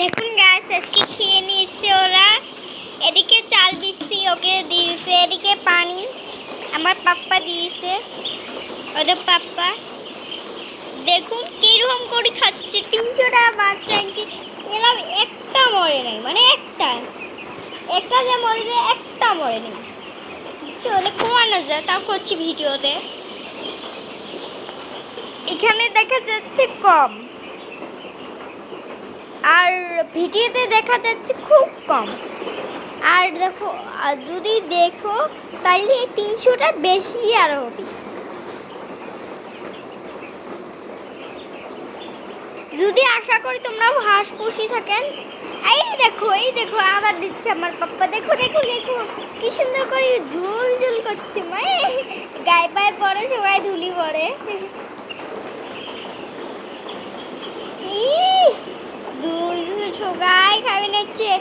দেখুন গাছ আজকে খেয়ে নিয়েছে ওরা। এদিকে চাল দিচ্ছি, ওকে দিয়েছে। এদিকে পানি আমার পাপ্পা দিয়েছে, ওদের পাপ্পা। দেখুন কিরকম করে খাচ্ছে। 300 টাকা বাচ্চা আনছি, এলাম একটা মরে নেই, মানে একটা যে মরে যায়, একটা মরে নেই। চলে কমানো যায়, তাও করছি ভিডিওতে। এখানে দেখা যাচ্ছে কম, আর ভিডিওতে দেখা যাচ্ছে খুব কম। আর দেখো, যদি দেখো তাহলে 300টার বেশি আরো হবে। যদি আশা করি তোমরাও হাঁস পুষি থাকেন। এই দেখো আবার দিচ্ছে আমার পাপ্পা। দেখো দেখো দেখো কি সুন্দর করে ঝুল ঝুল করছে। গায়ে পায়ে পড়ে, সবাই ধুলি পড়ে। সবাই খাবে নিচ্ছে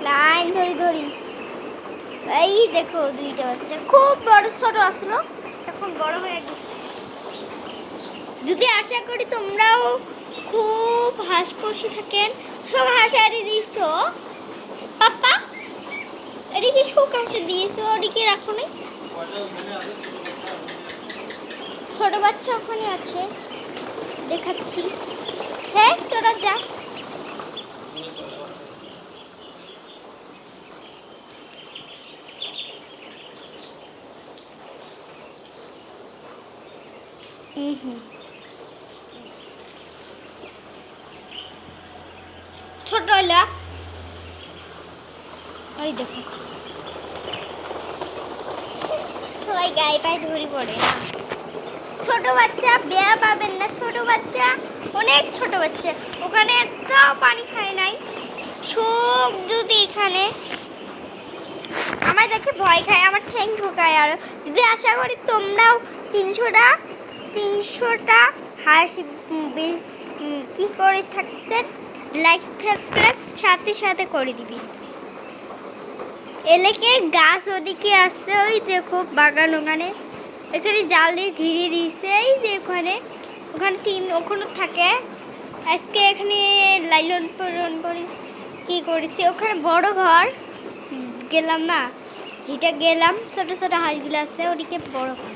লাইন ধরি। এই দেখো দুইটা বাচ্চা, খুব বড় ছোট আসলো, এখন বড় হয়ে গেছে। যদি আশা করি তোমরাও খুব হাঁস পুষি থাকেন। সব হাঁস আরে দিস পাপ্পা, এদিকে শোক হাঁসটা দিয়েছ, ওদিকে রাখো নাই। ছোট বাচ্চা ওখানে আছে, দেখাচ্ছি। হ্যাঁ তোরা যা। ছোট হইলা, ওই দেখো সবাই গায়ে পায়ে ধরি পড়ে না। ছোট বাচ্চা বেয়া পাবেন না, ছোট বাচ্চা অনেক ছোট বাচ্চা। ওখানে একটাও পানি খায় নাই। সব যদি এখানে আমায় দেখে ভয় খায়, আমার ঠ্যাং ঢোকায়। আর যদি আশা করি তোমরাও 300টা হাঁস কি করে থাকছেন, লাইক সাবস্ক্রাইব সাথে করে দিবি। এলাকে গাছ ওদিকে আসছে, ওই দেখো বাগান, ওখানে এখানে জাল দিয়ে ঘিরে দিয়েছে। এই যে ওখানে 3 ওখানে থাকে। আজকে এখানে লাইলন পূরণ করি কি করেছি, ওখানে বড় ঘর গেলাম না, সেটা গেলাম। ছোট ছোট হাঁসগুলো আছে, ওদিকে বড় ঘর।